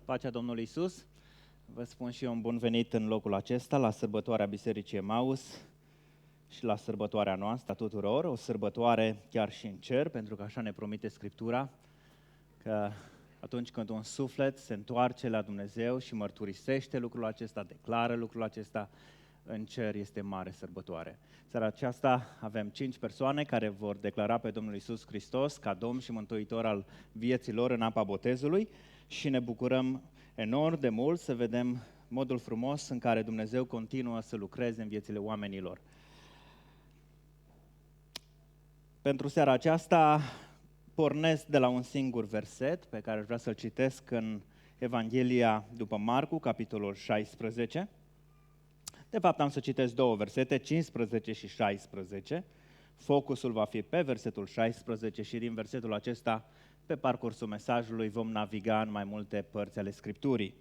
Pacea Domnului Iisus, vă spun și eu un bun venit în locul acesta, la sărbătoarea Bisericii Emaus și la sărbătoarea noastră a tuturor, o sărbătoare chiar și în cer, pentru că așa ne promite Scriptura, că atunci când un suflet se întoarce la Dumnezeu și mărturisește lucrul acesta, declară lucrul acesta, în cer este mare sărbătoare. Seara aceasta avem 5 persoane care vor declara pe Domnul Iisus Hristos ca Domn și Mântuitor al vieții lor în apa botezului și ne bucurăm enorm de mult să vedem modul frumos în care Dumnezeu continuă să lucreze în viețile oamenilor. Pentru seara aceasta pornesc de la un singur verset pe care vreau să-l citesc în Evanghelia după Marcu, capitolul 16. De fapt, am să citesc 2 versete, 15 și 16. Focusul va fi pe versetul 16 și din versetul acesta, pe parcursul mesajului, vom naviga în mai multe părți ale Scripturii.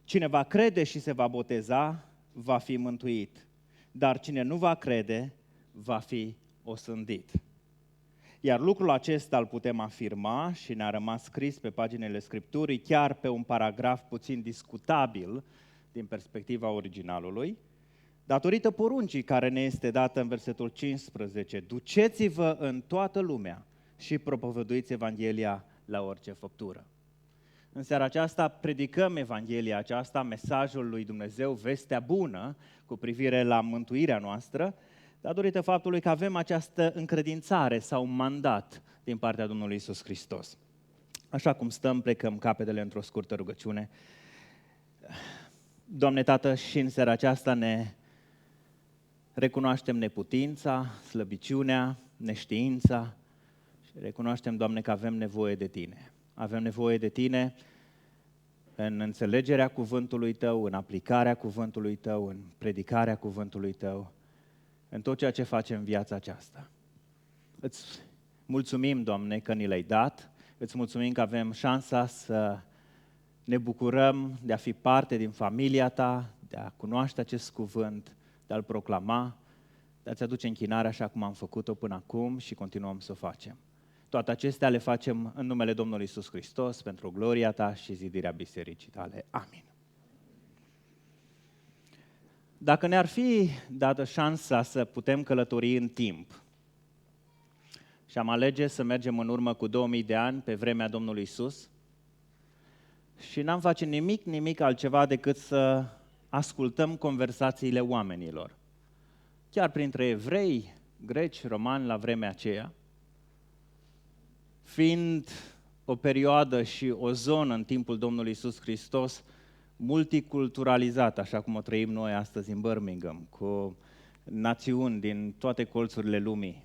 Cine va crede și se va boteza, va fi mântuit, dar cine nu va crede, va fi osândit. Iar lucrul acesta îl putem afirma și ne-a rămas scris pe paginile Scripturii, chiar pe un paragraf puțin discutabil din perspectiva originalului, datorită poruncii care ne este dată în versetul 15. Duceți-vă în toată lumea și propovăduiți Evanghelia la orice făptură. În seara aceasta predicăm Evanghelia aceasta, mesajul lui Dumnezeu, vestea bună cu privire la mântuirea noastră, datorită faptului că avem această încredințare sau mandat din partea Domnului Iisus Hristos. Așa cum stăm, plecăm capetele într-o scurtă rugăciune. Doamne Tată, și în seara aceasta ne recunoaștem neputința, slăbiciunea, neștiința și recunoaștem, Doamne, că avem nevoie de Tine. Avem nevoie de Tine în înțelegerea cuvântului Tău, în aplicarea cuvântului Tău, în predicarea cuvântului Tău, în tot ceea ce facem în viața aceasta. Îți mulțumim, Doamne, că ni l-ai dat, îți mulțumim că avem șansa să ne bucurăm de a fi parte din familia Ta, de a cunoaște acest cuvânt, de a-l proclama, de a-ți aduce închinarea așa cum am făcut-o până acum și continuăm să o facem. Toate acestea le facem în numele Domnului Iisus Hristos, pentru gloria Ta și zidirea bisericii Tale. Amin. Dacă ne-ar fi dată șansa să putem călători în timp și am alege să mergem în urmă cu 2000 de ani pe vremea Domnului Iisus și n-am face nimic altceva decât să ascultăm conversațiile oamenilor, chiar printre evrei, greci, romani la vremea aceea, fiind o perioadă și o zonă în timpul Domnului Iisus Hristos multiculturalizată, așa cum o trăim noi astăzi în Birmingham, cu națiuni din toate colțurile lumii,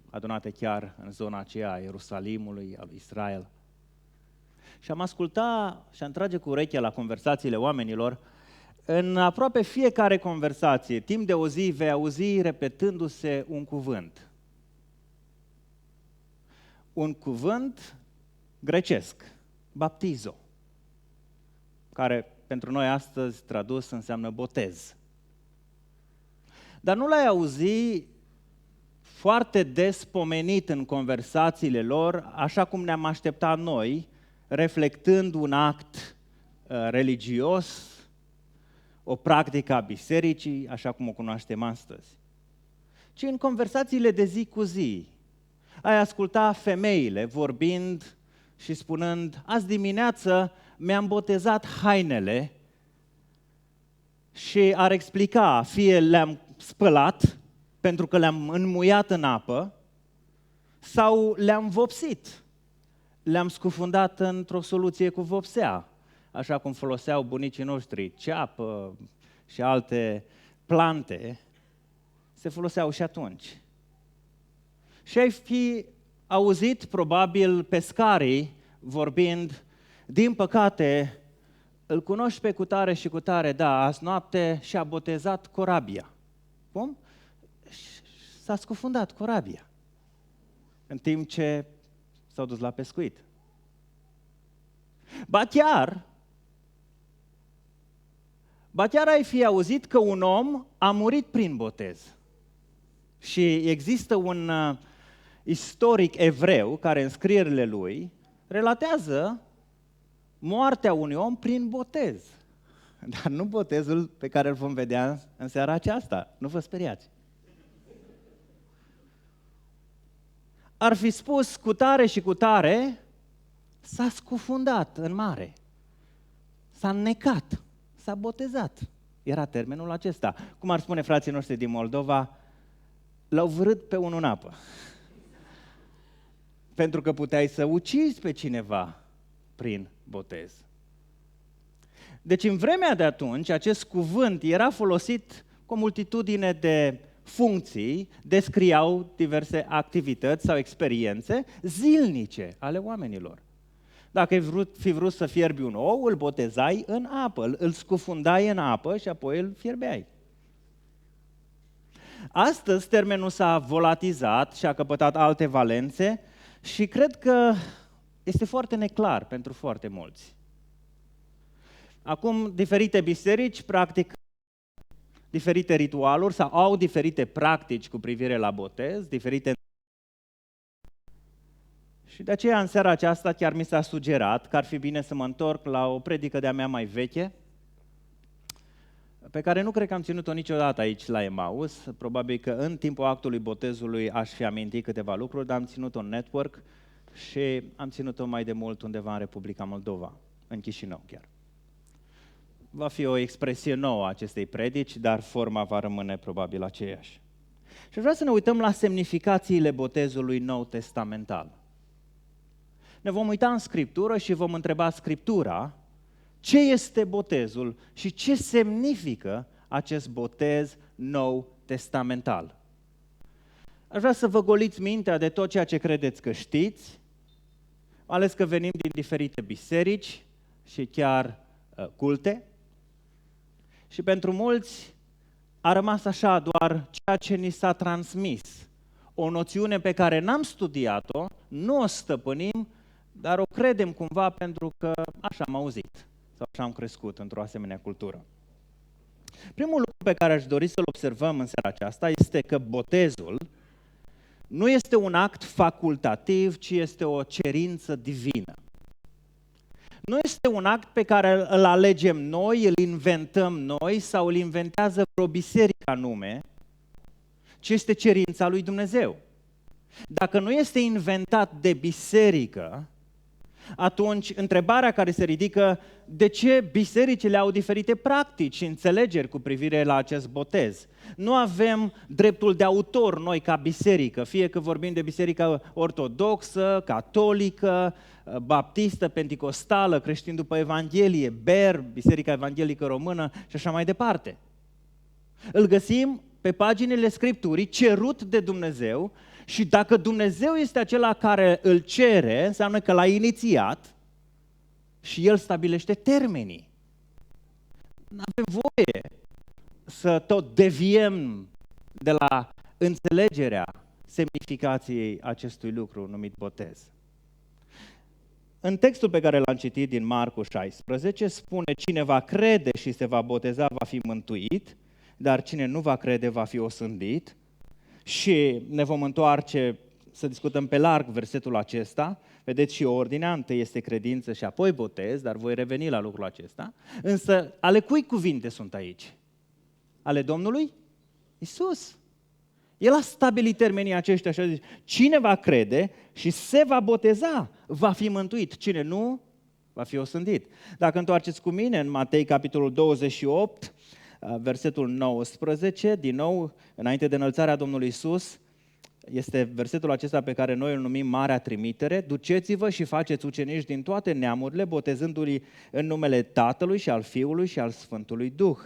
adunate chiar în zona aceea a Ierusalimului, a lui Israel. Și am ascultat și am trage cu urechea la conversațiile oamenilor. În aproape fiecare conversație, timp de o zi, vei auzi repetându-se un cuvânt. Un cuvânt grecesc, baptizo, care pentru noi astăzi tradus înseamnă botez. Dar nu l-ai auzi foarte des pomenit în conversațiile lor, așa cum ne-am așteptat noi, reflectând un act religios, o practică a bisericii, așa cum o cunoaștem astăzi, ci în conversațiile de zi cu zi. Ai asculta femeile vorbind și spunând, azi dimineață mi-am botezat hainele, și ar explica, fie le-am spălat pentru că le-am înmuiat în apă, sau le-am vopsit, le-am scufundat într-o soluție cu vopsea, așa cum foloseau bunicii noștri, ceapă și alte plante, se foloseau și atunci. Și ai fi auzit probabil pescarii vorbind, din păcate, îl cunoști pe cutare și cutare, da, azi noapte și-a botezat corabia. Cum? S-a scufundat corabia, în timp ce s-au dus la pescuit. Ba chiar ai fi auzit că un om a murit prin botez. Și există un istoric evreu care în scrierile lui relatează moartea unui om prin botez. Dar nu botezul pe care îl vom vedea în seara aceasta. Nu vă speriați. Ar fi spus cu tare și cu tare, s-a scufundat în mare, s-a înnecat, s-a botezat. Era termenul acesta. Cum ar spune frații noștri din Moldova, l-au vârât pe unul în apă. Pentru că puteai să ucizi pe cineva prin botez. Deci în vremea de atunci, acest cuvânt era folosit cu o multitudine de funcții, descriau diverse activități sau experiențe zilnice ale oamenilor. Dacă ai fi vrut să fierbi un ou, îl botezai în apă, îl scufundai în apă și apoi îl fierbeai. Astăzi termenul s-a volatizat și a căpătat alte valențe și cred că este foarte neclar pentru foarte mulți. Acum, diferite biserici practic diferite ritualuri sau au diferite practici cu privire la botez, diferite. Și de aceea în seara aceasta chiar mi s-a sugerat că ar fi bine să mă întorc la o predică de-a mea mai veche, pe care nu cred că am ținut-o niciodată aici la Emaus. Probabil că în timpul actului botezului aș fi amintit câteva lucruri, dar am ținut-o în network și am ținut-o mai de mult undeva în Republica Moldova, în Chișinău chiar. Va fi o expresie nouă a acestei predici, dar forma va rămâne probabil aceeași. Și vreau să ne uităm la semnificațiile botezului nou testamental. Ne vom uita în Scriptură și vom întreba Scriptura ce este botezul și ce semnifică acest botez nou testamental. Aș vrea să vă goliți mintea de tot ceea ce credeți că știți, ales că venim din diferite biserici și chiar culte. Și pentru mulți a rămas așa doar ceea ce ni s-a transmis, o noțiune pe care n-am studiat-o, nu o stăpânim, dar o credem cumva pentru că așa am auzit sau așa am crescut într-o asemenea cultură. Primul lucru pe care aș dori să-l observăm în seara aceasta este că botezul nu este un act facultativ, ci este o cerință divină. Nu este un act pe care îl alegem noi, îl inventăm noi sau îl inventează vreo biserică anume, ci este cerința lui Dumnezeu. Dacă nu este inventat de biserică, atunci întrebarea care se ridică, de ce bisericile au diferite practici și înțelegeri cu privire la acest botez? Nu avem dreptul de autor noi ca biserică, fie că vorbim de biserica ortodoxă, catolică, baptistă, penticostală, creștin după Evanghelie, BER, Biserica Evanghelică Română și așa mai departe. Îl găsim pe paginile Scripturii, cerut de Dumnezeu, și dacă Dumnezeu este acela care îl cere, înseamnă că l-a inițiat și El stabilește termenii. Nu avem voie să tot deviem de la înțelegerea semnificației acestui lucru numit botez. În textul pe care l-am citit din Marcu 16 spune: cine va crede și se va boteza va fi mântuit, dar cine nu va crede va fi osândit. Și ne vom întoarce să discutăm pe larg versetul acesta. Vedeți și ordinea, întâi este credință și apoi botez, dar voi reveni la lucrul acesta. Însă, ale cui cuvinte sunt aici? Ale Domnului Iisus. El a stabilit termenii aceștia și a zis: cine va crede și se va boteza va fi mântuit, cine nu va fi osândit. Dacă întoarceți cu mine în Matei capitolul 28, versetul 19, din nou, înainte de înălțarea Domnului Iisus, este versetul acesta pe care noi îl numim Marea Trimitere: duceți-vă și faceți ucenici din toate neamurile, botezându-i în numele Tatălui și al Fiului și al Sfântului Duh.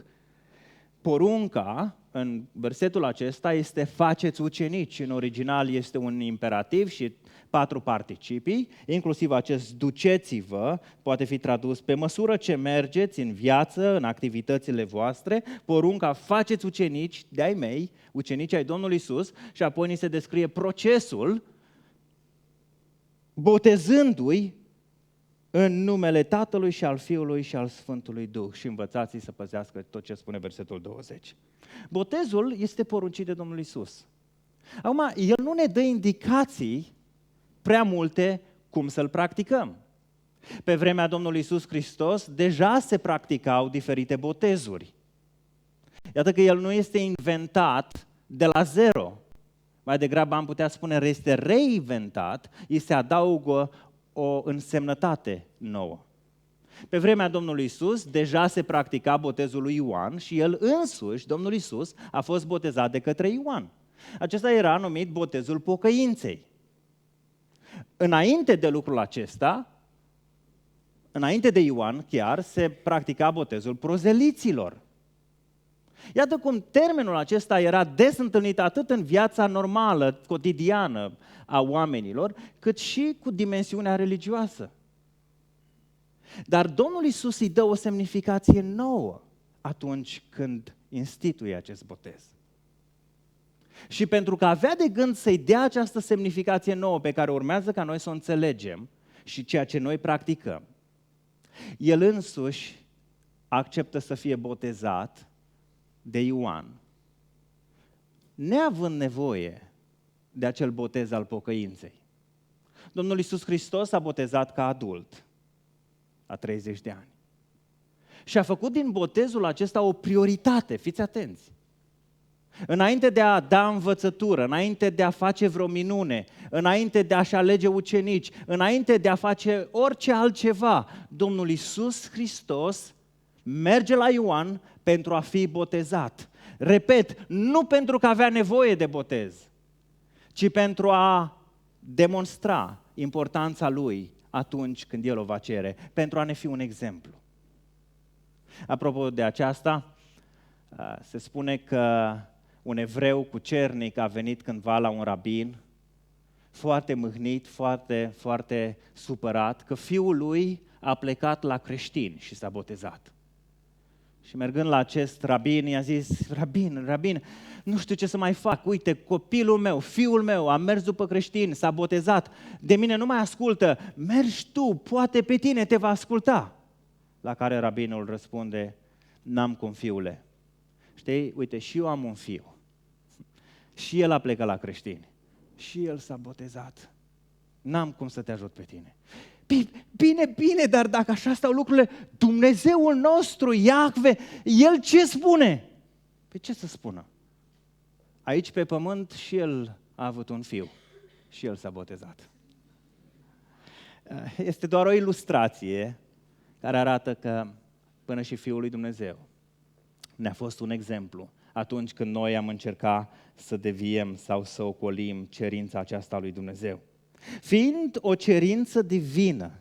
Porunca, în versetul acesta, este faceți ucenici. În original este un imperativ și 4 participii, inclusiv acest duceți-vă, poate fi tradus pe măsură ce mergeți în viață, în activitățile voastre. Porunca faceți ucenici de-ai mei, ucenici ai Domnului Iisus, și apoi ni se descrie procesul botezându-i în numele Tatălui și al Fiului și al Sfântului Duh și învățați-i să păzească tot ce spune versetul 20. Botezul este poruncit de Domnul Iisus. Acum, El nu ne dă indicații prea multe cum să-l practicăm. Pe vremea Domnului Iisus Hristos deja se practicau diferite botezuri. Iată că el nu este inventat de la zero. Mai degrabă am putea spune că este reinventat, îi se adaugă o însemnătate nouă. Pe vremea Domnului Iisus deja se practica botezul lui Ioan și el însuși, Domnul Iisus, a fost botezat de către Ioan. Acesta era numit botezul pocăinței. Înainte de lucrul acesta, înainte de Ioan chiar, se practica botezul prozeliților. Iată cum termenul acesta era des întâlnit atât în viața normală, cotidiană a oamenilor, cât și cu dimensiunea religioasă. Dar Domnul Iisus îi dă o semnificație nouă atunci când instituie acest botez. Și pentru că avea de gând să-i dea această semnificație nouă pe care urmează ca noi să o înțelegem și ceea ce noi practicăm, el însuși acceptă să fie botezat de Ioan, neavând nevoie de acel botez al pocăinței. Domnul Iisus Hristos a botezat ca adult, la 30 de ani. Și a făcut din botezul acesta o prioritate, fiți atenți. Înainte de a da învățătură, înainte de a face vreo minune, înainte de a-și alege ucenici, înainte de a face orice altceva, Domnul Iisus Hristos merge la Ioan pentru a fi botezat. Repet, nu pentru că avea nevoie de botez, ci pentru a demonstra importanța lui atunci când el o va cere, pentru a ne fi un exemplu. Apropo de aceasta, se spune că un evreu cucernic a venit cândva la un rabin, foarte mâhnit, foarte, foarte supărat, că fiul lui a plecat la creștini și s-a botezat. Și mergând la acest rabin, i-a zis: Rabin, nu știu ce să mai fac, uite, copilul meu, fiul meu a mers după creștini, s-a botezat, de mine nu mai ascultă, mergi tu, poate pe tine te va asculta. La care rabinul răspunde: n-am cum, fiule. Știi, uite, și eu am un fiu. Și el a plecat la creștini. Și el s-a botezat. N-am cum să te ajut pe tine. Bine, dar dacă așa stau lucrurile, Dumnezeul nostru, Iahve, El ce spune? Păi ce să spună? Aici pe pământ și el a avut un fiu și el s-a botezat. Este doar o ilustrație care arată că până și Fiul lui Dumnezeu ne-a fost un exemplu atunci când noi am încercat să deviem sau să ocolim cerința aceasta lui Dumnezeu. Fiind o cerință divină,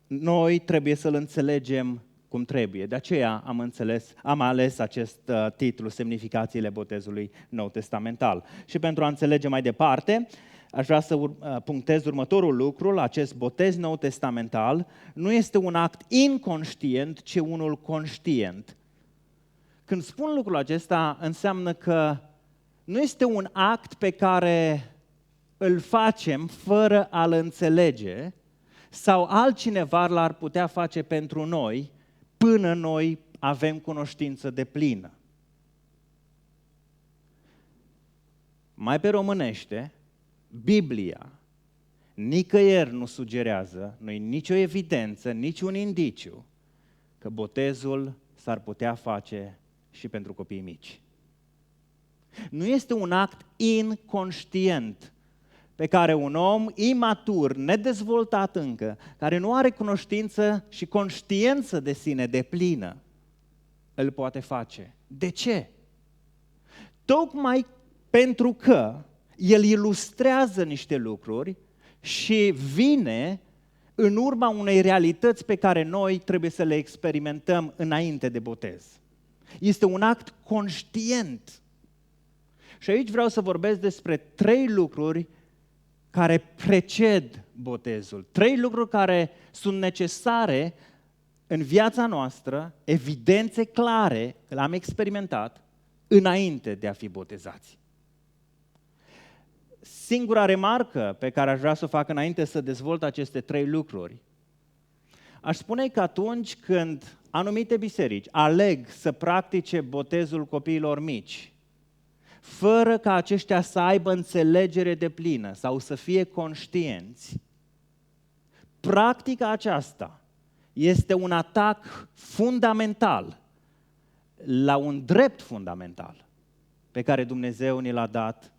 noi trebuie să-l înțelegem cum trebuie. De aceea am ales acest titlu, Semnificațiile botezului nou testamental. Și pentru a înțelege mai departe, aș vrea să punctez următorul lucru: acest botez nou testamental nu este un act inconștient, ci unul conștient. Când spun lucrul acesta, înseamnă că nu este un act pe care îl facem fără a-l înțelege sau altcineva l-ar putea face pentru noi până noi avem cunoștință deplină. Mai pe românește, Biblia nicăieri nu sugerează, nu-i nicio evidență, niciun indiciu că botezul s-ar putea face și pentru copii mici. Nu este un act inconștient pe care un om imatur, nedezvoltat încă, care nu are cunoștință și conștiință de sine deplină, îl poate face. De ce? Tocmai pentru că el ilustrează niște lucruri și vine în urma unei realități pe care noi trebuie să le experimentăm înainte de botez. Este un act conștient. Și aici vreau să vorbesc despre 3 lucruri care preced botezul. 3 lucruri care sunt necesare în viața noastră, evidențe clare, le-am experimentat, înainte de a fi botezați. Singura remarcă pe care aș vrea să o fac înainte să dezvolt aceste 3 lucruri, aș spune că atunci când anumite biserici aleg să practice botezul copiilor mici, fără ca aceștia să aibă înțelegere deplină sau să fie conștienți, Practica aceasta este un atac fundamental la un drept fundamental pe care Dumnezeu ni l-a dat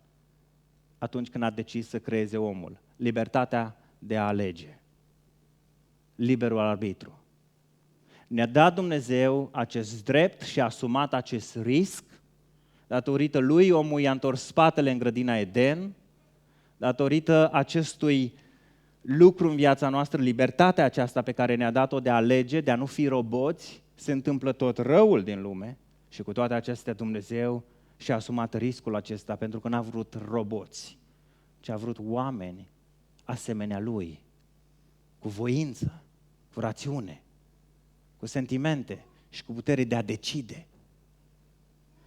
atunci când a decis să creeze omul. Libertatea de a alege. Liberul arbitru. Ne-a dat Dumnezeu acest drept și a asumat acest risc. Datorită lui, omul i-a întors spatele în grădina Eden. Datorită acestui lucru în viața noastră, libertatea aceasta pe care ne-a dat-o de a alege, de a nu fi roboți, se întâmplă tot răul din lume și cu toate acestea Dumnezeu și-a asumat riscul acesta pentru că n-a vrut roboți, ci a vrut oameni asemenea lui, cu voință, cu rațiune, cu sentimente și cu putere de a decide.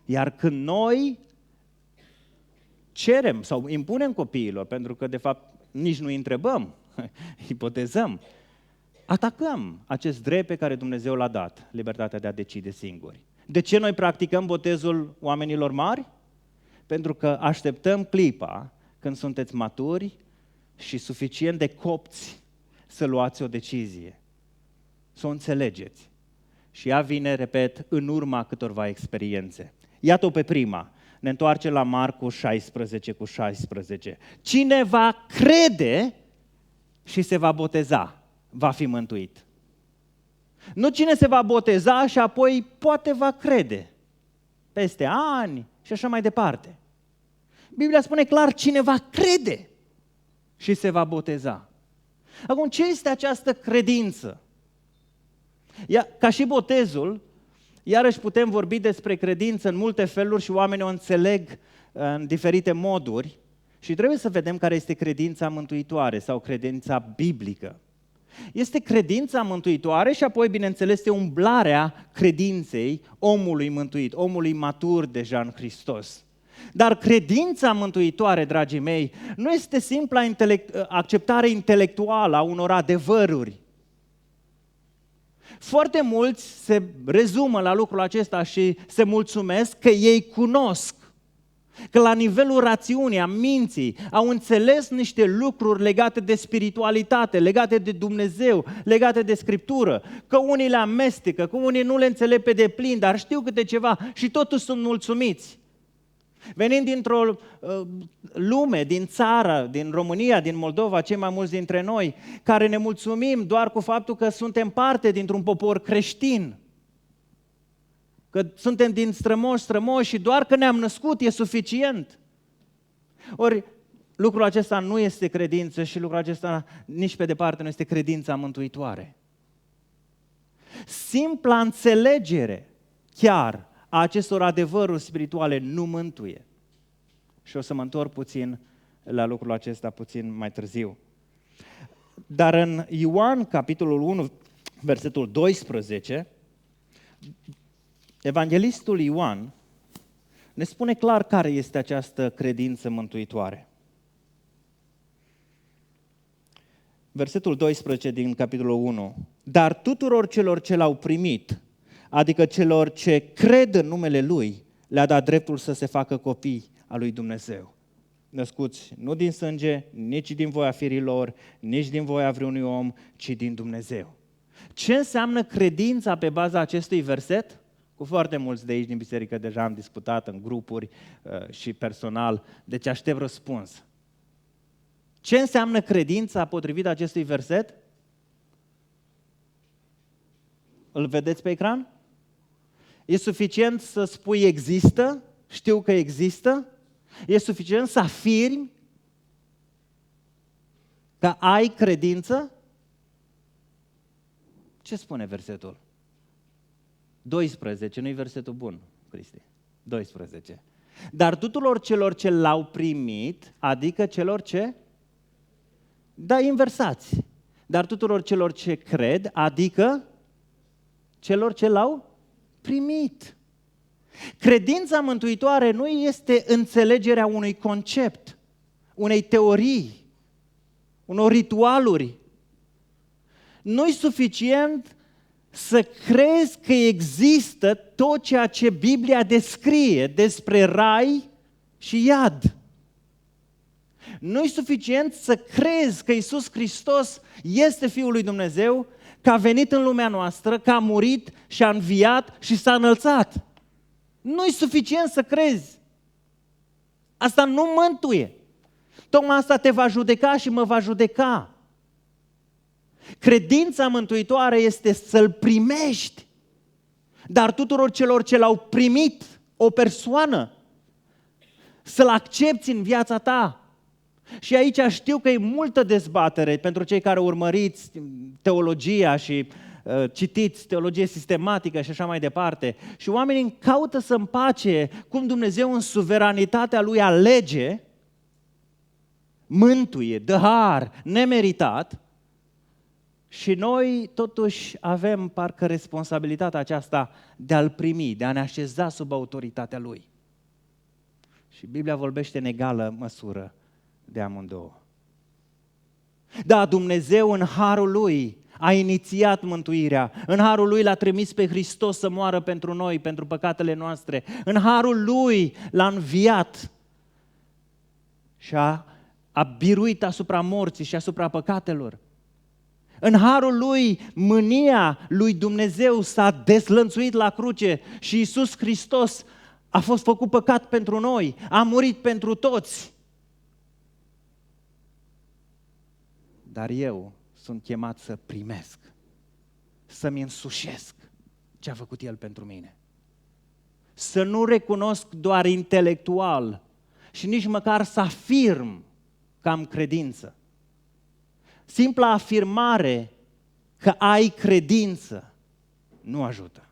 Iar când noi cerem sau impunem copiilor, pentru că de fapt nici nu îi întrebăm, ipotezăm, atacăm acest drept pe care Dumnezeu l-a dat, libertatea de a decide singuri. De ce noi practicăm botezul oamenilor mari? Pentru că așteptăm clipa când sunteți maturi și suficient de copți să luați o decizie, să o înțelegeți. Și ea vine, repet, în urma câtorva experiențe. Iată-o pe prima. Ne întoarcem la Marcu 16:16. Cine va crede și se va boteza, va fi mântuit. Nu cine se va boteza și apoi poate va crede. Peste ani și așa mai departe. Biblia spune clar cine va crede și se va boteza. Acum, ce este această credință? Ca și botezul, iarăși putem vorbi despre credință în multe feluri și oamenii o înțeleg în diferite moduri și trebuie să vedem care este credința mântuitoare sau credința biblică. Este credința mântuitoare și apoi, bineînțeles, este umblarea credinței omului mântuit, omului matur deja în Hristos. Dar credința mântuitoare, dragii mei, nu este simpla acceptare intelectuală a unor adevăruri. Foarte mulți se rezumă la lucrul acesta și se mulțumesc că ei cunosc, că la nivelul rațiunii, a minții, au înțeles niște lucruri legate de spiritualitate, legate de Dumnezeu, legate de Scriptură, că unii le amestecă, că unii nu le înțeleg pe deplin, dar știu câte ceva și totuși sunt mulțumiți. Venind dintr-o lume, din țară, din România, din Moldova, cei mai mulți dintre noi, care ne mulțumim doar cu faptul că suntem parte dintr-un popor creștin, că suntem din strămoși și doar că ne-am născut e suficient. Ori lucrul acesta nu este credință și lucrul acesta nici pe departe nu este credința mântuitoare. Simpla înțelegere chiar a acestor adevăruri spirituale nu mântuie. Și o să mă întorc puțin la lucrul acesta puțin mai târziu. Dar în Ioan, capitolul 1, versetul 12, evanghelistul Ioan ne spune clar care este această credință mântuitoare. Versetul 12 din capitolul 1. Dar tuturor celor ce l-au primit, adică celor ce cred în numele Lui, le-a dat dreptul să se facă copii al lui Dumnezeu. Născuți nu din sânge, nici din voia firilor, nici din voia vreunui om, ci din Dumnezeu. Ce înseamnă credința pe baza acestui verset? Cu foarte mulți de aici din biserică deja am discutat în grupuri și personal, deci aștept răspuns. Ce înseamnă credința potrivit acestui verset? Îl vedeți pe ecran? E suficient să spui există, știu că există? E suficient să afirmi că ai credință? Ce spune versetul? 12, nu-i versetul bun, Cristi. 12. Dar tuturor celor ce l-au primit, adică celor ce? Da, inversați. Dar tuturor celor ce cred, adică celor ce l-au primit. Credința mântuitoare nu este înțelegerea unui concept, unei teorii, unor ritualuri. Nu-i suficient să crezi că există tot ceea ce Biblia descrie despre rai și iad. Nu-i suficient să crezi că Iisus Hristos este Fiul lui Dumnezeu, că a venit în lumea noastră, că a murit și a înviat și s-a înălțat. Nu-i suficient să crezi. Asta nu mântuie. Tocmai asta te va judeca și mă va judeca. Credința mântuitoare este să-L primești, dar tuturor celor ce L-au primit, o persoană, să-L accepți în viața ta. Și aici știu că e multă dezbatere pentru cei care urmăriți teologia și citiți teologie sistematică și așa mai departe. Și oamenii caută să împace cum Dumnezeu în suveranitatea Lui alege, mântuie, dă har, nemeritat, și noi totuși avem parcă responsabilitatea aceasta de a-L primi, de a ne așeza sub autoritatea Lui. Și Biblia vorbește în egală măsură de amândouă. Da, Dumnezeu în harul Lui a inițiat mântuirea. În harul Lui L-a trimis pe Hristos să moară pentru noi, pentru păcatele noastre. În harul Lui L-a înviat și a biruit asupra morții și asupra păcatelor. În harul Lui, mânia lui Dumnezeu s-a deslănțuit la cruce și Iisus Hristos a fost făcut păcat pentru noi, a murit pentru toți. Dar eu sunt chemat să primesc, să-mi însușesc ce a făcut El pentru mine. Să nu recunosc doar intelectual și nici măcar să afirm că am credință. Simpla afirmare că ai credință nu ajută.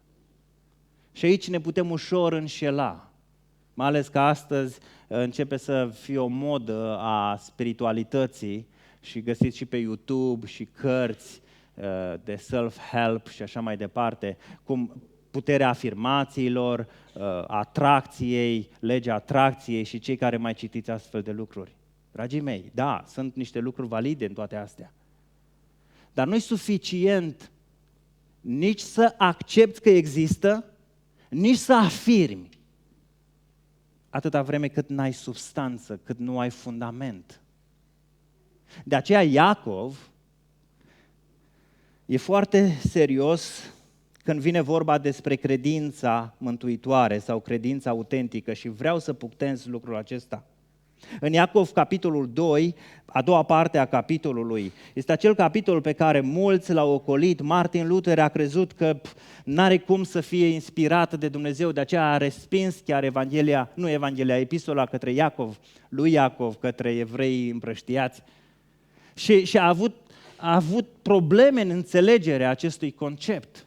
Și aici ne putem ușor înșela, mai ales că astăzi începe să fie o modă a spiritualității și găsiți și pe YouTube și cărți de self-help și așa mai departe, cum puterea afirmațiilor, atracției, legea atracției și cei care mai citiți astfel de lucruri. Dragii mei, da, sunt niște lucruri valide în toate astea. Dar nu e suficient nici să accepti că există, nici să afirmi, atâta vreme cât n-ai substanță, cât nu ai fundament. De aceea Iacov e foarte serios când vine vorba despre credința mântuitoare sau credința autentică și vreau să punctez lucrul acesta. În Iacov, capitolul 2, a doua parte a capitolului, este acel capitol pe care mulți l-au ocolit. Martin Luther a crezut că n-are cum să fie inspirat de Dumnezeu, de aceea a respins chiar epistola către Iacov, lui Iacov, către evrei împrăștiați. Și a avut probleme în înțelegerea acestui concept.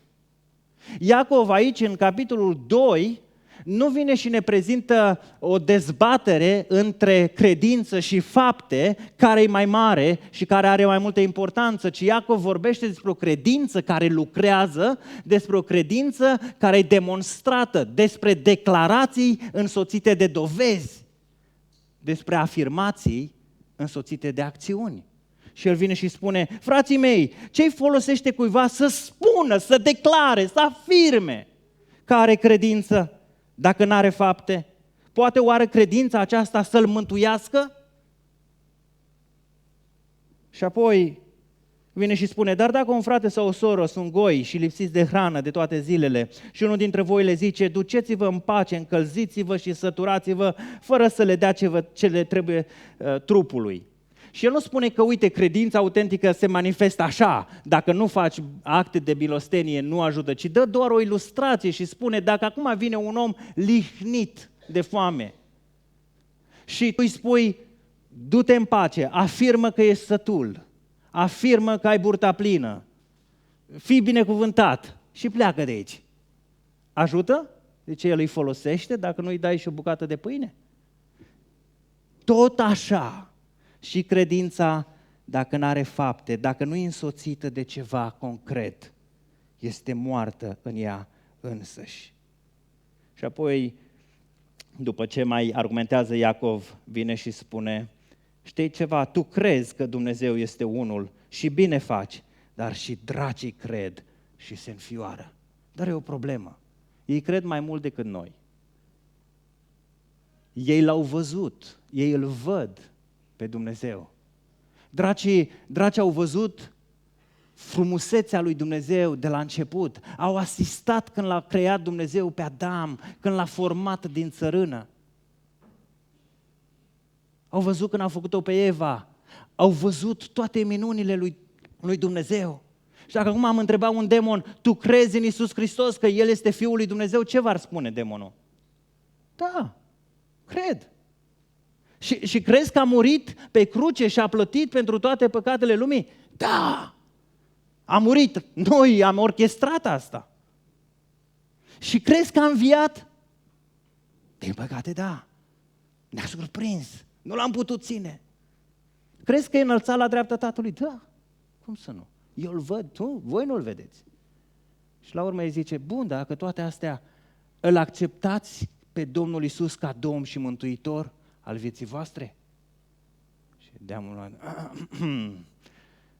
Iacov aici, în capitolul 2, nu vine și ne prezintă o dezbatere între credință și fapte, care e mai mare și care are mai multă importanță, ci Iacov vorbește despre o credință care lucrează, despre o credință care e demonstrată, despre declarații însoțite de dovezi, despre afirmații însoțite de acțiuni. Și el vine și spune: frații mei, ce-i folosește cuiva să spună, să declare, să afirme că are credință dacă n-are fapte? Poate oare credința aceasta să-l mântuiască? Și apoi vine și spune: dar dacă un frate sau o soră sunt goi și lipsiți de hrană de toate zilele și unul dintre voi le zice: duceți-vă în pace, încălziți-vă și săturați-vă, fără să le dea ce le trebuie trupului. Și el nu spune că, uite, credința autentică se manifestă așa, dacă nu faci acte de milostenie nu ajută, ci dă doar o ilustrație și spune: dacă acum vine un om lihnit de foame și tu îi spui: du-te în pace, afirmă că ești sătul, afirmă că ai burta plină, fii binecuvântat și pleacă de aici. Ajută? Deci el îi folosește dacă nu îi dai și o bucată de pâine? Tot așa și credința, dacă nu are fapte, dacă nu e însoțită de ceva concret, este moartă în ea însăși. Și apoi, după ce mai argumentează Iacov, vine și spune: știi ceva, tu crezi că Dumnezeu este unul și bine faci, dar și dracii cred și se înfioară. Dar e o problemă. Ei cred mai mult decât noi. Ei l-au văzut, ei îl văd pe Dumnezeu. Dracii au văzut frumusețea lui Dumnezeu de la început. Au asistat când l-a creat Dumnezeu pe Adam, când l-a format din țărână. Au văzut când a făcut-o pe Eva. Au văzut toate minunile lui Dumnezeu. Și dacă acum am întrebat un demon, tu crezi în Iisus Hristos că El este Fiul lui Dumnezeu, ce v-ar spune demonul? Da, cred. Și crezi că a murit pe cruce și a plătit pentru toate păcatele lumii? Da, a murit. Noi am orchestrat asta. Și crezi că a înviat? Din păcate, da. Ne-a surprins. Nu l-am putut ține. Crezi că e înălțat la dreapta Tatălui? Da. Cum să nu? Eu îl văd, voi nu-l vedeți. Și la urmă îi zice, bun, dacă toate astea îl acceptați pe Domnul Iisus ca Domn și Mântuitor al vieții voastre? Și deamul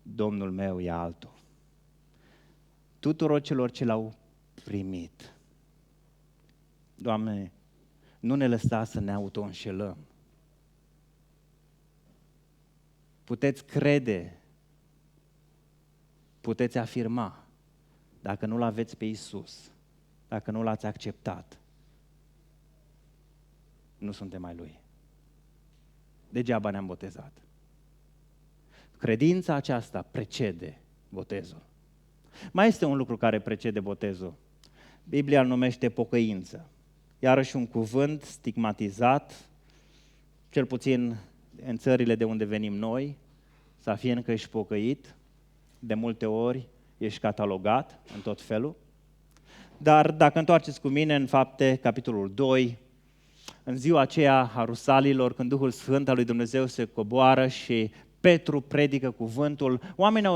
Domnul meu e altul. Tuturor celor ce l-au primit. Doamne, nu ne lăsa să ne auto-înșelăm. Puteți crede, puteți afirma, dacă nu-L aveți pe Iisus, dacă nu L-ați acceptat, nu suntem ai Lui. Degeaba ne-am botezat. Credința aceasta precede botezul. Mai este un lucru care precede botezul. Biblia îl numește pocăință. Iarăși un cuvânt stigmatizat, cel puțin în țările de unde venim noi, să fie încă ești pocăit, de multe ori ești catalogat în tot felul. Dar dacă întoarceți cu mine în Fapte, capitolul 2, în ziua aceea a Rusalilor, când Duhul Sfânt al lui Dumnezeu se coboară și Petru predică cuvântul, oamenii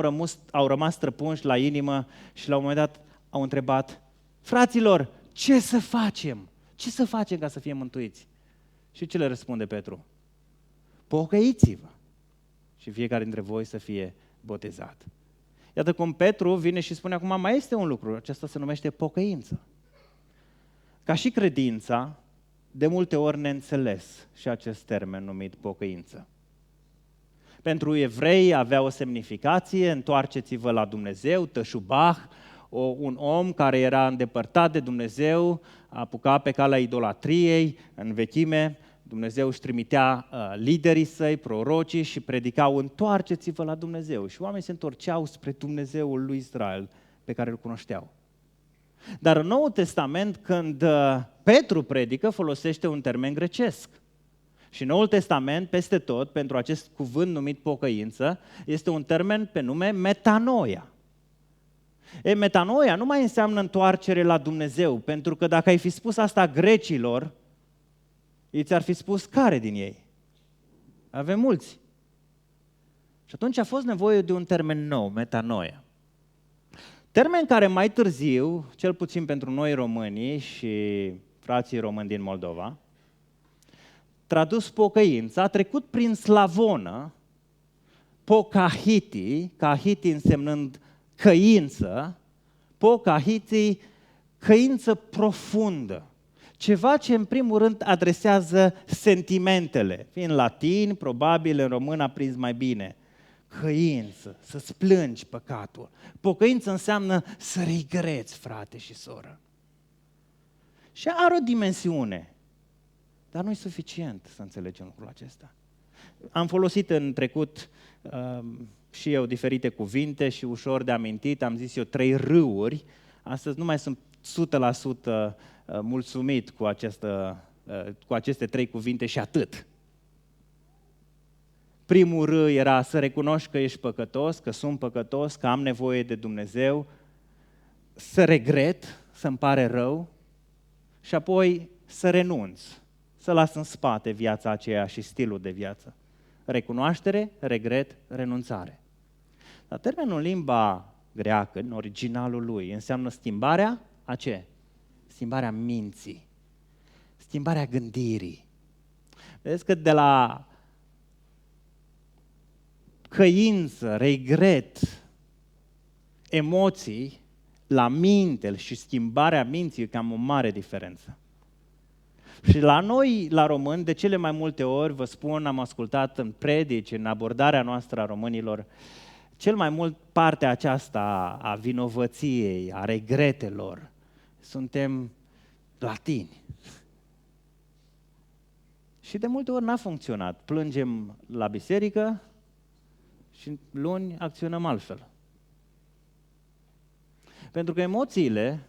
au rămas străpunși la inimă și la un moment dat au întrebat, fraților, ce să facem? Ce să facem ca să fim mântuiți? Și ce le răspunde Petru? Pocăiți-vă și fiecare dintre voi să fie botezat. Iată cum Petru vine și spune acum, mai este un lucru, acesta se numește pocăință. Ca și credința, de multe ori neînțeles și acest termen numit pocăință. Pentru evrei avea o semnificație, întoarceți-vă la Dumnezeu, tășubah, un om care era îndepărtat de Dumnezeu, apuca pe calea idolatriei în vechime, Dumnezeu își trimitea liderii săi, prorocii și predicau, întoarceți-vă la Dumnezeu. Și oamenii se întorceau spre Dumnezeul lui Israel, pe care îl cunoșteau. Dar în Noul Testament, când Petru predică, folosește un termen grecesc. Și în Noul Testament, peste tot, pentru acest cuvânt numit pocăință, este un termen pe nume metanoia. Metanoia nu mai înseamnă întoarcere la Dumnezeu, pentru că dacă ai fi spus asta grecilor, ei ți-ar fi spus care din ei? Avem mulți. Și atunci a fost nevoie de un termen nou, metanoia. Termen care mai târziu, cel puțin pentru noi românii și frații români din Moldova, tradus pocăință, a trecut prin slavonă, pokahiti, kahiti însemnând căință, pokahiti, căință profundă. Ceva ce în primul rând adresează sentimentele. Fiind latin, probabil în român a prins mai bine. Căință, să-ți plângi păcatul. Pocăință înseamnă să regreți, frate și soră. Și are o dimensiune, dar nu e suficient să înțelegem lucrul acesta. Am folosit în trecut și eu diferite cuvinte și ușor de amintit, am zis eu 3 râuri. Astăzi nu mai sunt 100% mulțumit cu aceste 3 cuvinte și atât. Primul râ era să recunoști că ești păcătos, că sunt păcătos, că am nevoie de Dumnezeu, să regret, să-mi pare rău și apoi să renunț, să las în spate viața aceea și stilul de viață. Recunoaștere, regret, renunțare. Dar termenul în limba greacă, în originalul lui, înseamnă schimbarea a ce? Schimbarea minții, schimbarea gândirii. Vedeți că de la căință, regret, emoții, la minte și schimbarea minții e cam o mare diferență. Și la noi, la români, de cele mai multe ori, vă spun, am ascultat în predici, în abordarea noastră a românilor, cel mai mult partea aceasta a vinovăției, a regretelor. Suntem latini. Și de multe ori n-a funcționat. Plângem la biserică și luni acționăm altfel. Pentru că emoțiile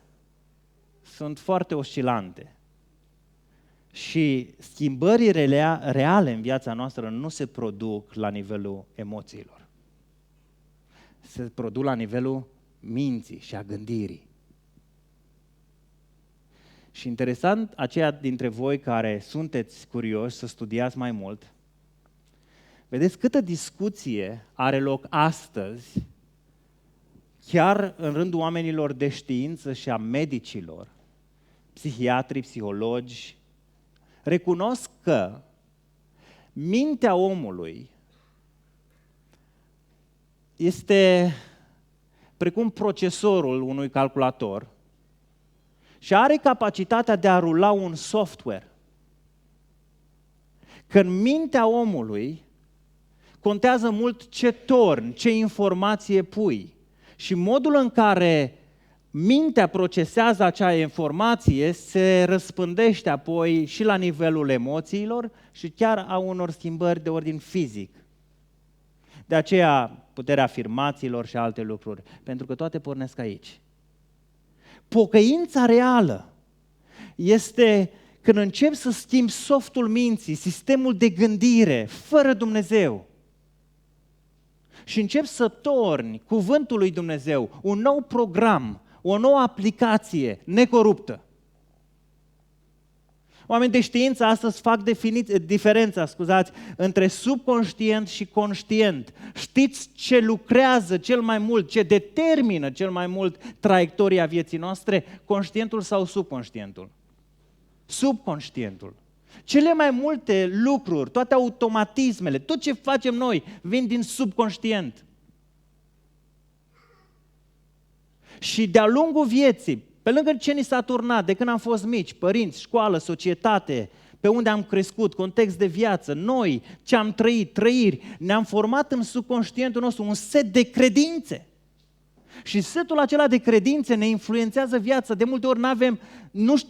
sunt foarte oscilante și schimbările reale în viața noastră nu se produc la nivelul emoțiilor. Se produc la nivelul minții și a gândirii. Și interesant, aceia dintre voi care sunteți curioși să studiați mai mult, vedeți câtă discuție are loc astăzi, chiar în rândul oamenilor de știință și a medicilor, psihiatri, psihologi, recunosc că mintea omului este precum procesorul unui calculator și are capacitatea de a rula un software. Că în mintea omului contează mult ce torni, ce informație pui și modul în care mintea procesează acea informație se răspândește apoi și la nivelul emoțiilor și chiar a unor schimbări de ordin fizic. De aceea puterea afirmațiilor și alte lucruri, pentru că toate pornesc aici. Pocăința reală este când începi să schimbi softul minții, sistemul de gândire, fără Dumnezeu. Și începi să torni cuvântul lui Dumnezeu, un nou program, o nouă aplicație necoruptă. Oamenii de știință astăzi fac diferența între subconștient și conștient. Știți ce lucrează cel mai mult, ce determină cel mai mult traiectoria vieții noastre? Conștientul sau subconștientul? Subconștientul. Cele mai multe lucruri, toate automatismele, tot ce facem noi, vin din subconștient. Și de-a lungul vieții, pe lângă ce ni s-a turnat de când am fost mici, părinți, școală, societate, pe unde am crescut, context de viață, noi, ce am trăit, trăiri, ne-am format în subconștientul nostru un set de credințe. Și setul acela de credințe ne influențează viața. De multe ori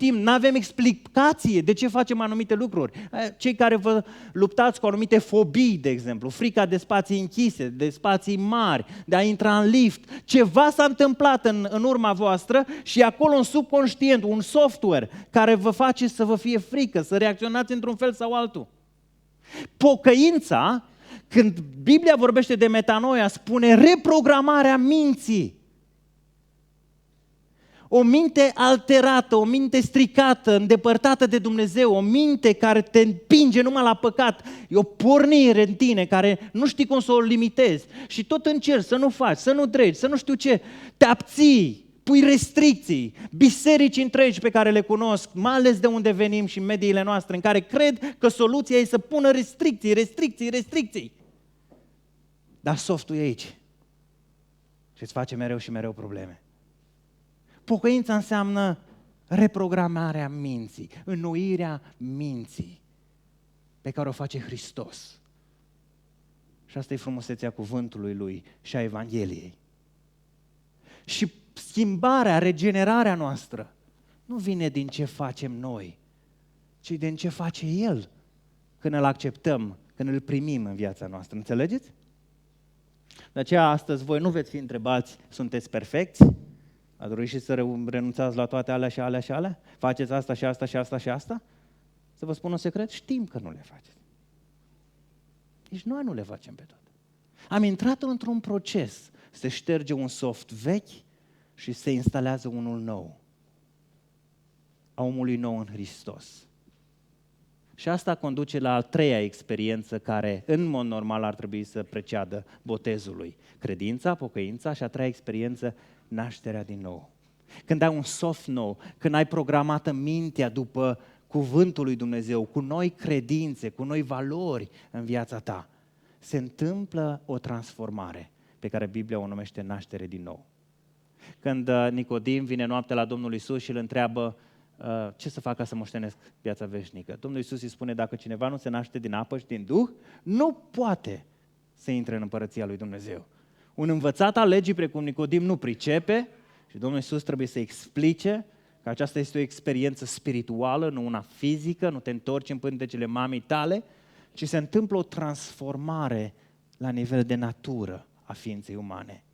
nu avem explicație de ce facem anumite lucruri. Cei care vă luptați cu anumite fobii, de exemplu, frica de spații închise, de spații mari, de a intra în lift, ceva s-a întâmplat în urma voastră și acolo un subconștient, un software care vă face să vă fie frică, să reacționați într-un fel sau altul. Pocăința, când Biblia vorbește de metanoia, spune reprogramarea minții. O minte alterată, o minte stricată, îndepărtată de Dumnezeu, o minte care te împinge numai la păcat, e o pornire în tine care nu știi cum să o limitezi și tot încerci să nu faci, să nu dregi, să nu știu ce, te abții, pui restricții, biserici întregi pe care le cunosc, mai ales de unde venim și în mediile noastre, în care cred că soluția e să pună restricții. Dar softul e aici și îți face mereu și mereu probleme. Pocăința înseamnă reprogramarea minții, înnoirea minții pe care o face Hristos. Și asta e frumusețea cuvântului Lui și a Evangheliei. Și schimbarea, regenerarea noastră nu vine din ce facem noi, ci din ce face El când îl acceptăm, când îl primim în viața noastră. Înțelegeți? De aceea astăzi voi nu veți fi întrebați, sunteți perfecți? Ați reușit să renunțați la toate alea și alea și alea? Faceți asta și asta și asta și asta? Să vă spun un secret, știm că nu le faceți. Nici noi nu le facem pe toate. Am intrat într-un proces, se șterge un soft vechi și se instalează unul nou. A omului nou în Hristos. Și asta conduce la a treia experiență care, în mod normal, ar trebui să preceadă botezului. Credința, pocăința și a treia experiență, nașterea din nou. Când ai un soft nou, când ai programată mintea după cuvântul lui Dumnezeu, cu noi credințe, cu noi valori în viața ta, se întâmplă o transformare pe care Biblia o numește naștere din nou. Când Nicodim vine noaptea la Domnul Iisus și îl întreabă, ce să fac ca să moștenesc viața veșnică? Domnul Iisus îi spune, dacă cineva nu se naște din apă și din Duh, nu poate să intre în împărăția lui Dumnezeu. Un învățat al legii precum Nicodim nu pricepe și Domnul Iisus trebuie să explice că aceasta este o experiență spirituală, nu una fizică, nu te întorci în pântecele mamei tale, ci se întâmplă o transformare la nivel de natură a ființei umane.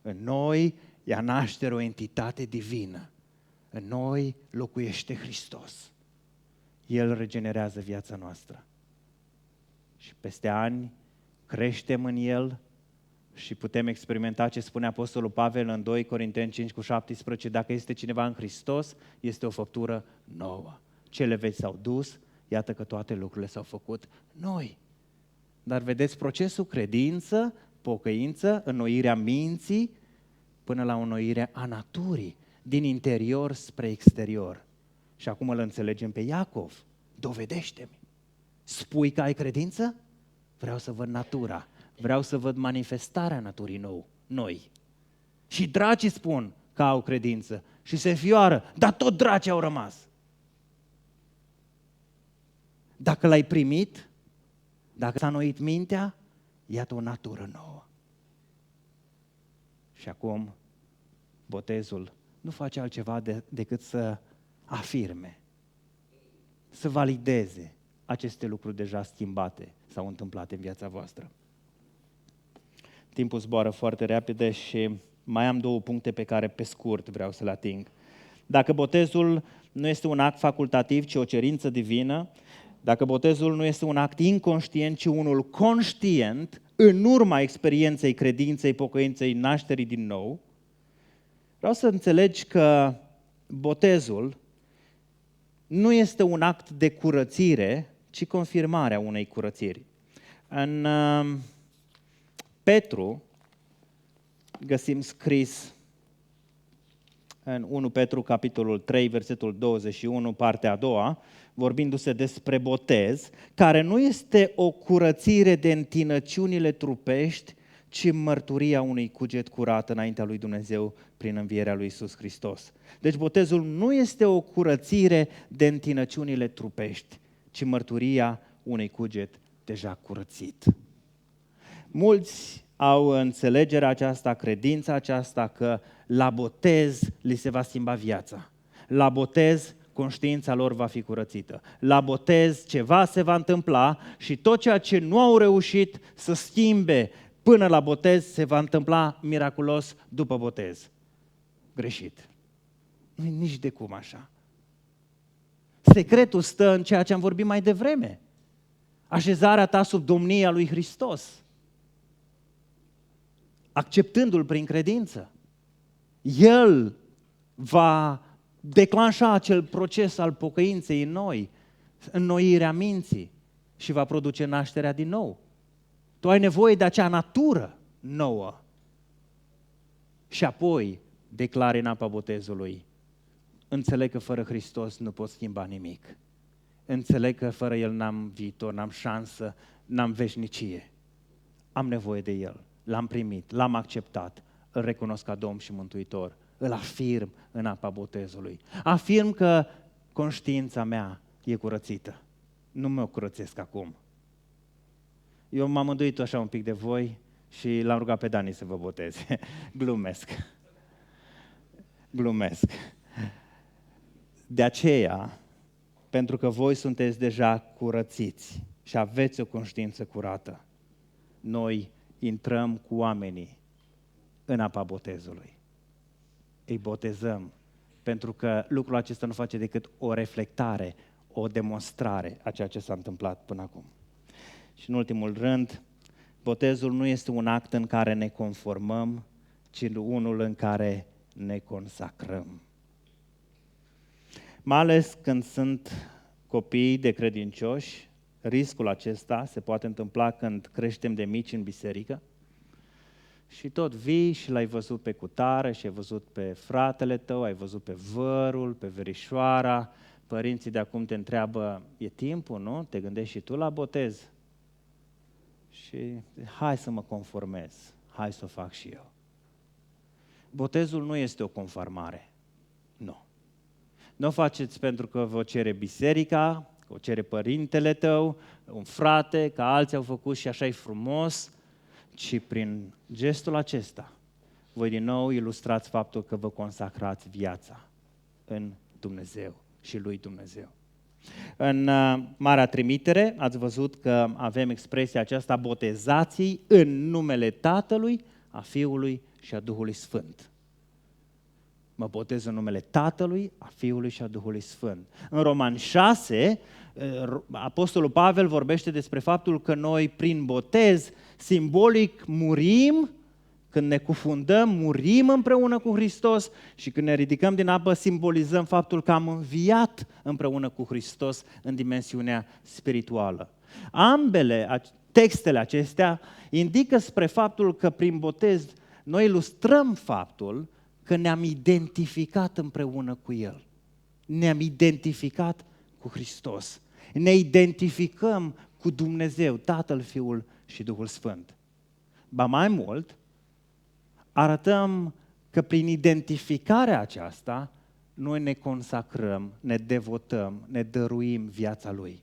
În noi ia naștere o entitate divină. În noi locuiește Hristos. El regenerează viața noastră. Și peste ani creștem în El și putem experimenta ce spune Apostolul Pavel în 2 Corinteni 5:17, dacă este cineva în Hristos, este o făptură nouă. Cele vechi s-au dus, iată că toate lucrurile s-au făcut noi. Dar vedeți procesul credință, pocăință, înnoirea minții, până la înnoirea a naturii, din interior spre exterior. Și acum îl înțelegem pe Iacov. Dovedește-mi. Spui că ai credință? Vreau să văd natura. Vreau să văd manifestarea naturii noi. Și dracii spun că au credință și se fioară, dar tot dracii au rămas. Dacă l-ai primit, dacă s-a înnoit mintea, iată o natură nouă. Și acum, botezul nu face altceva decât să afirme, să valideze aceste lucruri deja schimbate sau întâmplate în viața voastră. Timpul zboară foarte repede și mai am 2 puncte pe care pe scurt vreau să le ating. Dacă botezul nu este un act facultativ, ci o cerință divină, dacă botezul nu este un act inconștient, ci unul conștient, în urma experienței credinței, pocăinței, nașterii din nou, vreau să înțelegi că botezul nu este un act de curățire, ci confirmarea unei curățiri. În Petru găsim scris în 1 Petru, capitolul 3, versetul 21, partea a doua, vorbindu-se despre botez, care nu este o curățire de întinăciunile trupești, ci mărturia unui cuget curat înaintea lui Dumnezeu prin învierea lui Iisus Hristos. Deci botezul nu este o curățire de întinăciunile trupești, ci mărturia unui cuget deja curățit. Mulți au înțelegerea aceasta, credința aceasta că la botez li se va schimba viața. La botez conștiința lor va fi curățită. La botez ceva se va întâmpla și tot ceea ce nu au reușit să schimbe până la botez se va întâmpla miraculos după botez. Greșit. Nu e nici de cum așa. Secretul stă în ceea ce am vorbit mai devreme. Așezarea ta sub domnia lui Hristos. Acceptându-L prin credință. El va declanșa acel proces al pocăinței în noi, înnoirea minții și va produce nașterea din nou. Tu ai nevoie de acea natură nouă. Și apoi declari în apa botezului: înțeleg că fără Hristos nu pot schimba nimic. Înțeleg că fără El n-am viitor, n-am șansă, n-am veșnicie. Am nevoie de El. L-am primit, l-am acceptat, îl recunosc ca Domn și Mântuitor. Îl afirm în apa botezului. Afirm că conștiința mea e curățită. Nu mă curățesc acum. Eu m-am înduit așa un pic de voi și l-am rugat pe Dani să vă boteze. Glumesc. De aceea, pentru că voi sunteți deja curățiți și aveți o conștiință curată, noi intrăm cu oamenii în apa botezului. Îi botezăm, pentru că lucrul acesta nu face decât o reflectare, o demonstrare a ceea ce s-a întâmplat până acum. Și în ultimul rând, botezul nu este un act în care ne conformăm, ci unul în care ne consacrăm. Mai ales când sunt copii de credincioși, riscul acesta se poate întâmpla când creștem de mici în biserică și tot vii și l-ai văzut pe cutare și ai văzut pe fratele tău, ai văzut pe vărul, pe verișoara, părinții de acum te întreabă: e timpul, nu? Te gândești și tu la botez? Și hai să mă conformez, hai să o fac și eu. Botezul nu este o conformare, nu. Nu o faceți pentru că vă cere biserica, că o cere părintele tău, un frate, că alții au făcut și așa e frumos, ci prin gestul acesta voi din nou ilustrați faptul că vă consacrați viața în Dumnezeu și lui Dumnezeu. În Marea Trimitere ați văzut că avem expresia aceasta, botezați în numele Tatălui, a Fiului și a Duhului Sfânt. Mă botez în numele Tatălui, a Fiului și a Duhului Sfânt. În Romani 6, Apostolul Pavel vorbește despre faptul că noi prin botez simbolic murim, când ne cufundăm, murim împreună cu Hristos și când ne ridicăm din apă, simbolizăm faptul că am înviat împreună cu Hristos în dimensiunea spirituală. Ambele textele acestea indică spre faptul că prin botez noi ilustrăm faptul că ne-am identificat împreună cu El. Ne-am identificat cu Hristos. Ne identificăm cu Dumnezeu, Tatăl, Fiul și Duhul Sfânt. Ba mai mult, arătăm că prin identificarea aceasta noi ne consacrăm, ne devotăm, ne dăruim viața Lui.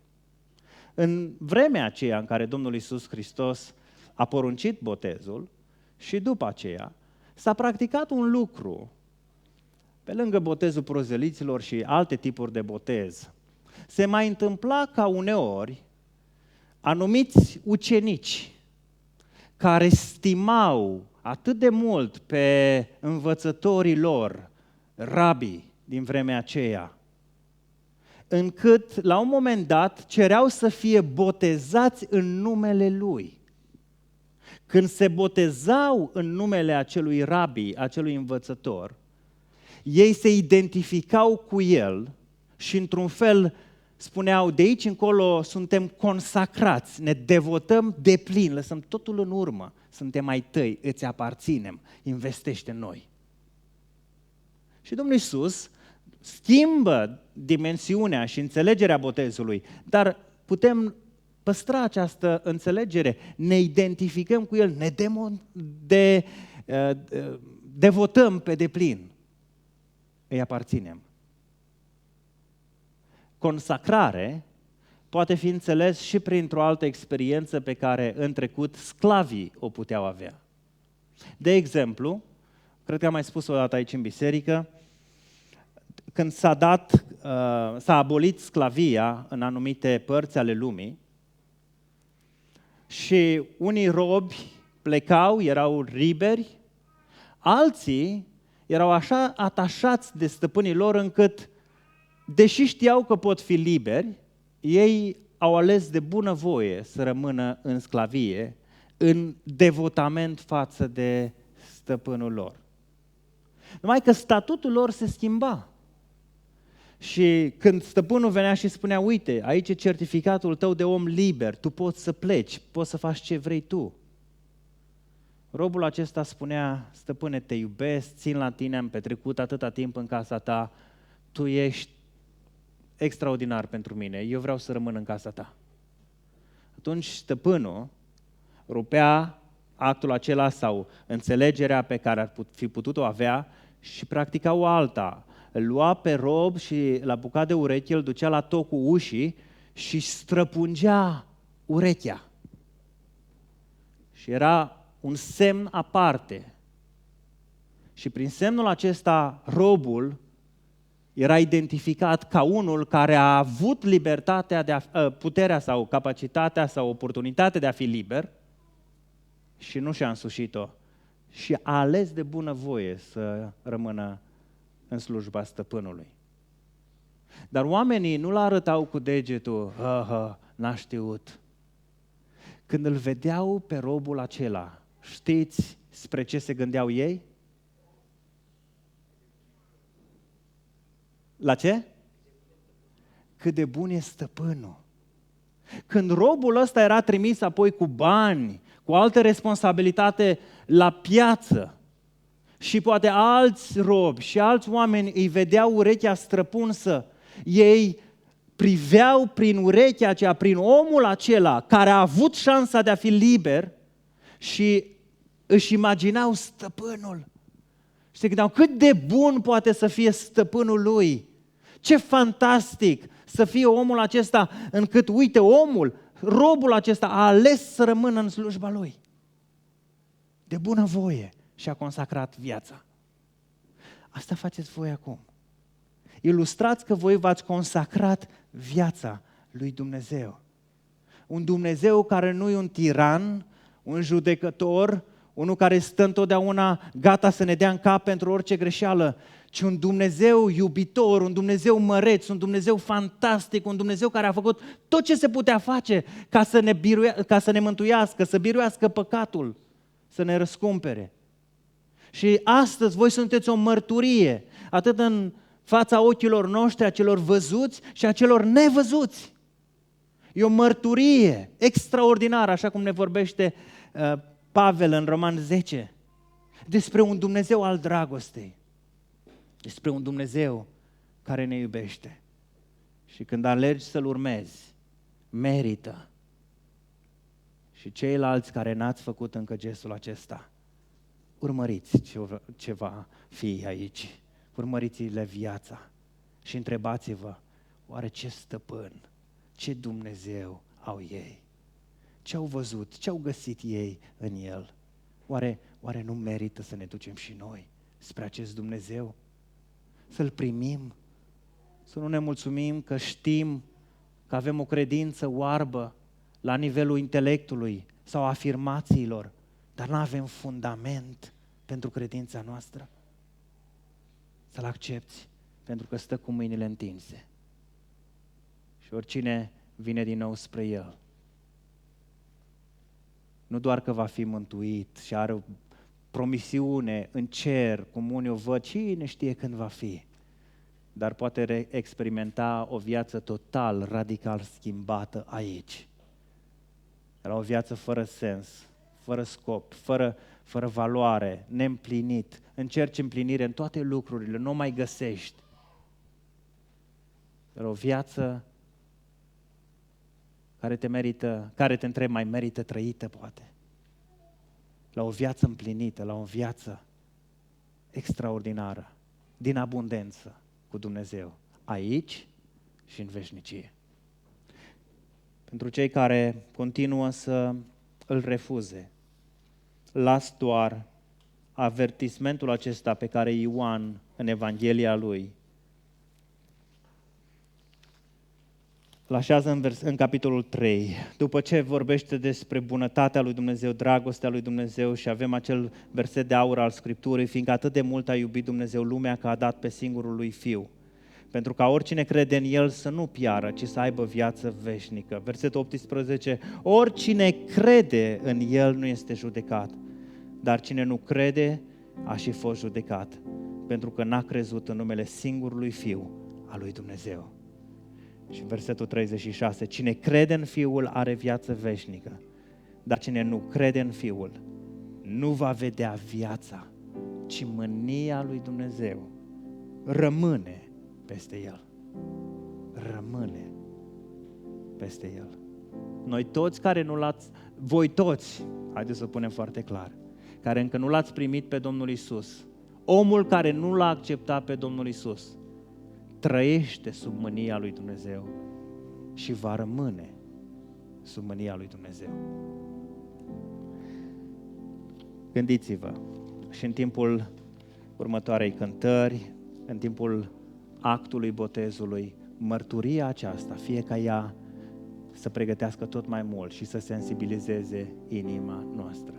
În vremea aceea în care Domnul Iisus Hristos a poruncit botezul și după aceea s-a practicat un lucru, pe lângă botezul prozeliților și alte tipuri de botez. Se mai întâmpla ca uneori anumiți ucenici care stimau atât de mult pe învățătorii lor, rabii din vremea aceea, încât la un moment dat cereau să fie botezați în numele Lui. Când se botezau în numele acelui rabi, acelui învățător, ei se identificau cu El și într-un fel spuneau, de aici încolo suntem consacrați, ne devotăm deplin, lăsăm totul în urmă, suntem ai tăi, îți aparținem, investește în noi. Și Domnul Iisus schimbă dimensiunea și înțelegerea botezului, dar putem păstra această înțelegere, ne identificăm cu El, ne devotăm pe deplin, îi aparținem. Consacrare poate fi înțeles și printr-o altă experiență pe care în trecut sclavii o puteau avea. De exemplu, cred că am mai spus o dată aici în biserică, când s-a abolit sclavia în anumite părți ale lumii și unii robi plecau, erau liberi, alții erau așa atașați de stăpânii lor încât, deși știau că pot fi liberi, ei au ales de bunăvoie să rămână în sclavie, în devotament față de stăpânul lor. Numai că statutul lor se schimba. Și când stăpânul venea și spunea, uite, aici e certificatul tău de om liber, tu poți să pleci, poți să faci ce vrei tu. Robul acesta spunea, stăpâne, te iubesc, țin la tine, am petrecut atâta timp în casa ta, tu ești extraordinar pentru mine, eu vreau să rămân în casa ta. Atunci stăpânul rupea actul acela sau înțelegerea pe care ar fi putut-o avea și practica o alta. Îl lua pe rob și la bucat de ureche îl ducea la tocul ușii și străpungea urechea. Și era un semn aparte. Și prin semnul acesta robul era identificat ca unul care a avut libertatea, puterea sau capacitatea sau oportunitatea de a fi liber și nu și-a însușit-o și a ales de bunăvoie să rămână în slujba stăpânului. Dar oamenii nu l-arătau cu degetul, n-a știut. Când îl vedeau pe robul acela, știți spre ce se gândeau ei? La ce? Cât de bun e stăpânul. Când robul ăsta era trimis apoi cu bani, cu altă responsabilitate la piață și poate alți robi și alți oameni îi vedeau urechea străpunsă, ei priveau prin urechea aceea, prin omul acela care a avut șansa de a fi liber și își imaginau stăpânul. Și se gândeau cât de bun poate să fie stăpânul lui. Ce fantastic să fie omul acesta încât, uite, robul acesta a ales să rămână în slujba lui. De bunăvoie și-a consacrat viața. Asta faceți voi acum. Ilustrați că voi v-ați consacrat viața lui Dumnezeu. Un Dumnezeu care nu e un tiran, un judecător, unul care stă întotdeauna gata să ne dea în cap pentru orice greșeală, ci un Dumnezeu iubitor, un Dumnezeu măreț, un Dumnezeu fantastic, un Dumnezeu care a făcut tot ce se putea face ca să ne mântuiască, să biruiască păcatul, să ne răscumpere. Și astăzi voi sunteți o mărturie, atât în fața ochilor noștri, a celor văzuți și a celor nevăzuți. E o mărturie extraordinară, așa cum ne vorbește Pavel în Roman 10, despre un Dumnezeu al dragostei, despre un Dumnezeu care ne iubește. Și când alegi să-L urmezi, merită. Și ceilalți care n-ați făcut încă gestul acesta, urmăriți ce va fi aici. Urmăriți-le viața și întrebați-vă, oare ce stăpân, ce Dumnezeu au ei? Ce au văzut, ce au găsit ei în El? Oare nu merită să ne ducem și noi spre acest Dumnezeu? Să-L primim? Să nu ne mulțumim că știm că avem o credință oarbă la nivelul intelectului sau afirmațiilor, dar nu avem fundament pentru credința noastră? Să-L accepți pentru că stă cu mâinile întinse. Și oricine vine din nou spre El, nu doar că va fi mântuit și are o promisiune în cer, cum unii o văd, cine știe când va fi, dar poate experimenta o viață total, radical schimbată aici. Era o viață fără sens, fără scop, fără valoare, neîmplinit. Încerci împlinire în toate lucrurile, nu o mai găsești. Era o viață care te întrebi, mai merită trăită, poate. La o viață împlinită, la o viață extraordinară, din abundență cu Dumnezeu, aici și în veșnicie. Pentru cei care continuă să îl refuze, las doar avertismentul acesta pe care Ioan în Evanghelia lui îl așează în capitolul 3, după ce vorbește despre bunătatea lui Dumnezeu, dragostea lui Dumnezeu și avem acel verset de aur al Scripturii, fiindcă atât de mult a iubit Dumnezeu lumea că a dat pe singurul lui Fiu, pentru ca oricine crede în El să nu piară, ci să aibă viață veșnică. Versetul 18, oricine crede în El nu este judecat, dar cine nu crede a și fost judecat, pentru că n-a crezut în numele singurului Fiu al lui Dumnezeu. Și versetul 36, cine crede în Fiul are viață veșnică, dar cine nu crede în Fiul nu va vedea viața, ci mânia lui Dumnezeu rămâne peste el. Rămâne peste el. Noi toți care nu l-ați, voi toți, haideți să punem foarte clar, care încă nu l-ați primit pe Domnul Iisus, omul care nu l-a acceptat pe Domnul Iisus, trăiește sub mânia lui Dumnezeu și va rămâne sub mânia lui Dumnezeu. Gândiți-vă și în timpul următoarei cântări, în timpul actului botezului, mărturia aceasta, fie ca ea să pregătească tot mai mult și să sensibilizeze inima noastră.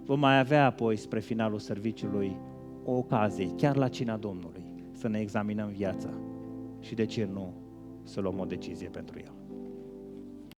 Vom mai avea apoi, spre finalul serviciului, o ocazie, chiar la cina Domnului, să ne examinăm viața și de ce nu să luăm o decizie pentru El.